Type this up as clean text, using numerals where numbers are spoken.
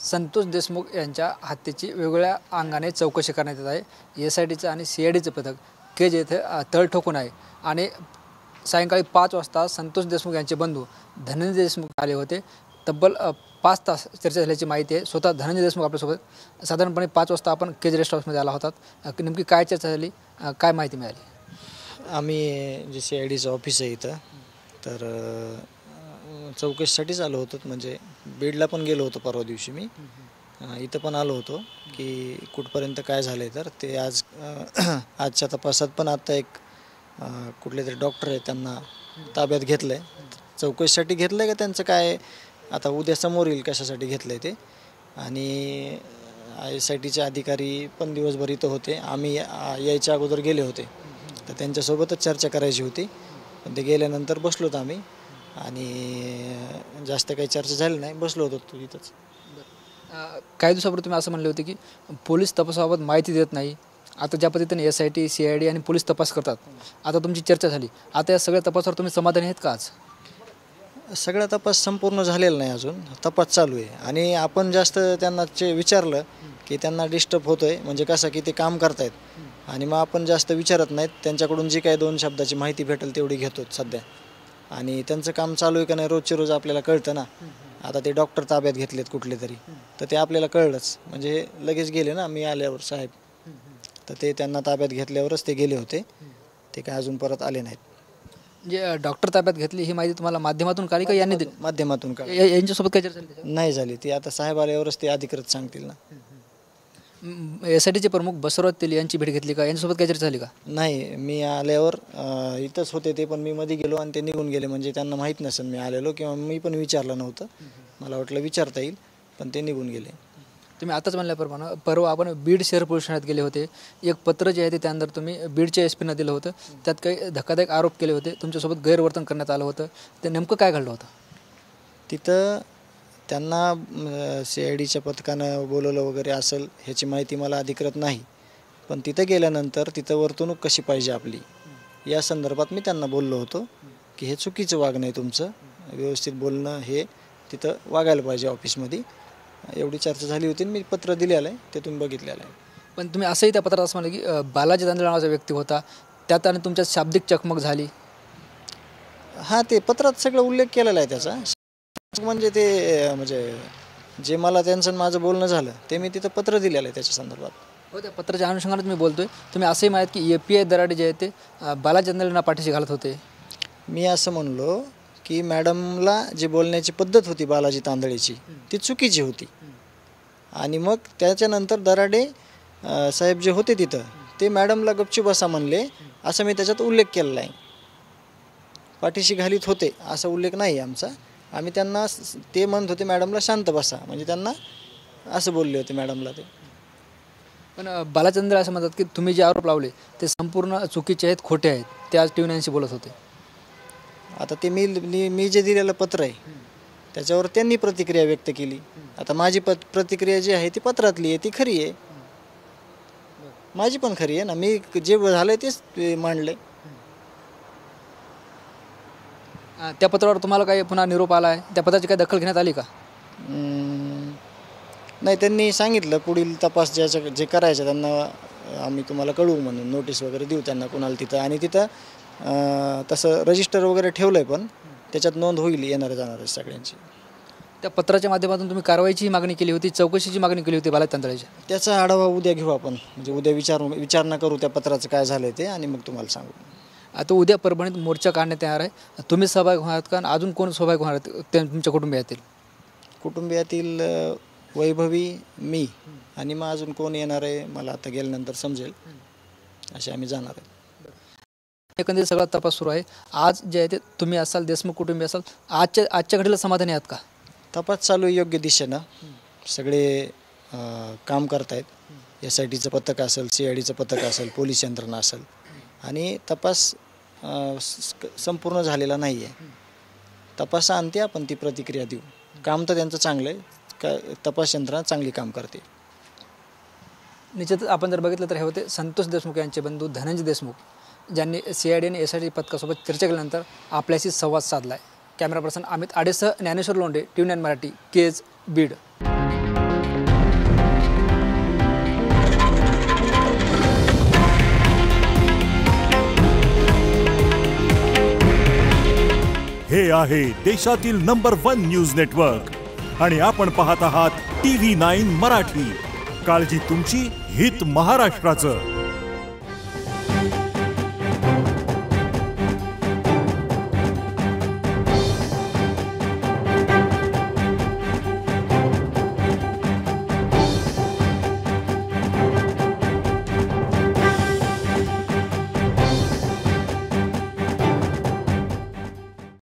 संतोष देशमुख यांच्या हत्येची वेगवेगळ्या अंगाने चौकशी करण्यात येत आहे। SITचं आणि CIDचं पथक केज येथे तळ ठोकून आहे आणि सायंकाळी 5 वाजता संतोष देशमुख यांचे बंधू धनंजय देशमुख आले होते। तब्बल 5 तास चर्चा झाल्याची माहिती आहे। स्वतः धनंजय देशमुख आपल्यासोबत साधारणपणे 5 वाजता आपण केज रेस्ट हाऊसमध्ये आला होतात। नेमकी काय चर्चा झाली, काय माहिती मिळाली? आम्ही जे CIDचं ऑफिस आहे इथं, तर चौकशीसाठीच आलो होतो। म्हणजे बीडला पण गेलो होतो परवा दिवशी मी, इथं पण आलो होतो की कुठपर्यंत काय झालं आहे। तर ते आजच्या तपासात पण आता एक कुठले तरी डॉक्टर आहे त्यांना ताब्यात घेतलं आहे। चौकशीसाठी घेतलं आहे का त्यांचं काय आता उद्या समोर येईल कशासाठी घेतलं आहे ते। आणि SITचे अधिकारी पण दिवसभर इथं होते। आम्ही यायच्या अगोदर गेले होते, तर त्यांच्यासोबतच चर्चा करायची होती, पण ते गेल्यानंतर बसलो होतो आम्ही आणि जास्त काही चर्चा झाली नाही, बसलो होतो इथंच। काही दिवसापूर्वी तुम्ही असं म्हणले होते की पोलीस तपासाबाबत माहिती देत नाही। आता ज्या पद्धतीने SIT, CID आणि पोलीस तपास करतात, आता तुमची चर्चा झाली, आता या सगळ्या तपासावर तुम्ही समाधानी आहेत का? आज सगळा तपास संपूर्ण झालेला नाही, अजून तपास चालू आहे। आणि आपण जास्त त्यांना विचारलं की त्यांना डिस्टर्ब होतं आहे, म्हणजे कसं की ते काम करतायत, आणि मग आपण जास्त विचारत नाहीत। त्यांच्याकडून जी काही 2 शब्दाची माहिती भेटेल तेवढी घेतो सध्या। आणि त्यांचं काम चालू आहे का नाही रोजचे रोज आपल्याला कळतं ना। आता ते डॉक्टर ताब्यात घेतलेत कुठले तरी, तर ते आपल्याला कळलंच, म्हणजे लगेच गेले ना मी आल्यावर साहेब, तर ते त्यांना ताब्यात घेतल्यावरच ते गेले होते, ते काय अजून परत आले नाहीत। म्हणजे डॉक्टर ताब्यात घेतली ही माहिती तुम्हाला माध्यमातून कळली का यांनी दिली? माध्यमातून कळली। यांच्यासोबत काय चर्चा झाली? नाही झाली ती, आता साहेब आल्यावरच ते अधिकृत सांगतील ना। SITचे प्रमुख बसवराज तेली यांची भेट घेतली का? यांच्यासोबत काय चर्चा झाली का? नाही, मी आल्यावर इथंच होते ते, पण मी मध्ये गेलो आणि ते निघून गेले, म्हणजे त्यांना माहीत नसेल मी आलेलो, किंवा मी पण विचारलं नव्हतं, मला वाटलं विचारता येईल, पण ते निघून गेले। तुम्ही आताच म्हणल्याप्रमाणे परवा आपण बीड शहर पोलीस ठाण्यात गेले होते। एक पत्र जे आहे ते त्यानंतर तुम्ही बीडच्या SPना दिलं होतं, त्यात काही धक्कादायक आरोप केले होते, तुमच्यासोबत गैरवर्तन करण्यात आलं होतं, ते नेमकं काय घडलं होतं? तिथं त्यांना CIDच्या पथकानं बोलवलं वगैरे असेल, ह्याची माहिती मला अधिकृत नाही, पण तिथं गेल्यानंतर तिथं वर्तणूक कशी पाहिजे आपली या संदर्भात मी त्यांना बोललो होतो की हे चुकीचं वागणं आहे तुमचं, व्यवस्थित बोलणं हे तिथं वागायला पाहिजे ऑफिसमध्ये। एवढी चर्चा झाली होती, मी पत्र दिलेलं आहे, ते तुम्ही बघितलेलं आहे। पण तुम्ही असंही त्या पत्रात असं म्हणलं की बालाजी तांदळे नावाचा व्यक्ती होता, त्यात आणि तुमच्यात शाब्दिक चकमक झाली। हां, ते पत्रात सगळं उल्लेख केलेला आहे त्याचा, म्हणजे ते म्हणजे जे मला त्यांचं माझं बोलणं झालं ते मी तिथं पत्र दिलेलं आहे त्याच्या संदर्भात। हो, त्या पत्राच्या अनुषंगाने मी बोलतोय। तुम्ही असंही म्हणत की API दराडे जे आहे ते बालाजी तांदळेंना पाठीशी घालत होते। मी असं म्हणलो की मॅडमला जी बोलण्याची पद्धत होती बालाजी तांदळेची ती चुकीची होती, आणि मग त्याच्यानंतर दराडे साहेब जे होते तिथं ते मॅडमला गपचूप बसा म्हणले, असं मी त्याच्यात उल्लेख केलेला आहे। पाठीशी घालीत होते असा उल्लेख नाही आमचा, आम्ही त्यांना ते म्हणत होते मॅडमला शांत बसा, म्हणजे त्यांना असं बोलले होते मॅडमला ते। पण बालाजी तांदळे असं म्हणतात की तुम्ही जे आरोप लावले ते संपूर्ण चुकीचे आहेत, खोटे आहेत, ते आज TV9शी बोलत होते। आता ते मी जे दिलेलं पत्र आहे त्याच्यावर त्यांनी प्रतिक्रिया व्यक्त केली। आता माझी प्रतिक्रिया जी आहे ती पत्रातली आहे, ती खरी आहे, माझी पण खरी आहे ना, मी जे झालं तेच मांडले। त्या पत्रावर तुम्हाला काही पुन्हा निरोप आला आहे? त्या पत्राची काही दखल घेण्यात आली का? नाही, त्यांनी सांगितलं पुढील तपास जे करायचं त्यांना आम्ही तुम्हाला कळवू म्हणून, नोटीस वगैरे देऊ त्यांना कोणाला तिथं, आणि तिथं तसं रजिस्टर वगैरे ठेवलं आहे, पण त्याच्यात नोंद होईल येणाऱ्या जाणाऱ्या सगळ्यांची। त्या पत्राच्या माध्यमातून तुम्ही कारवाईची मागणी केली होती, चौकशीची मागणी केली होती बालाजी तांदळेची, त्याचा आढावा उद्या घेऊ आपण, म्हणजे उद्या विचारणा करू त्या पत्राचं काय झालं ते, आणि मग तुम्हाला सांगू। आता उद्या परभणीत मोर्चा काढण्यात येणार आहे, तुम्ही सहभागी होणार आहात का? अजून कोण सहभागी होणार आहेत तुमच्या कुटुंबियातील? कुटुंबियातील वैभवी, मी, आणि मग अजून कोण येणार आहे मला आता गेल्यानंतर समजेल, असे आम्ही जाणार आहे। एकंदरीत सगळा तपास सुरू आहे। आज जे आहे ते तुम्ही असाल, देशमुख कुटुंबीय असाल, आजच्या घडीला समाधानी आहात का? तपास चालू आहे योग्य दिशेनं, सगळे काम करतायत। SITचं पथक असेल, CIDचं पथक असेल, पोलीस यंत्रणा असेल, आणि तपास संपूर्ण झालेला नाही आहे। तपासाअंती आपण ती प्रतिक्रिया देऊ। काम तर त्यांचं चांगलं आहे, तपास यंत्रणा चांगली काम करते। निश्चितच आपण जर बघितलं तर हे होते संतोष देशमुख यांचे बंधू धनंजय देशमुख, ज्यांनी CID आणि SIT पथकासोबत चर्चा केल्यानंतर आपल्याशी संवाद साधला आहे। कॅमेरा पर्सन अमित आडेसह ज्ञानेश्वर लोंढे, TV9 मराठी, केज, बीड। हे आहे देशातील नंबर 1 न्यूज नेटवर्क आणि आपण पाहत आहात TV9 मराठी. काळजी तुमची, हित महाराष्ट्राचं.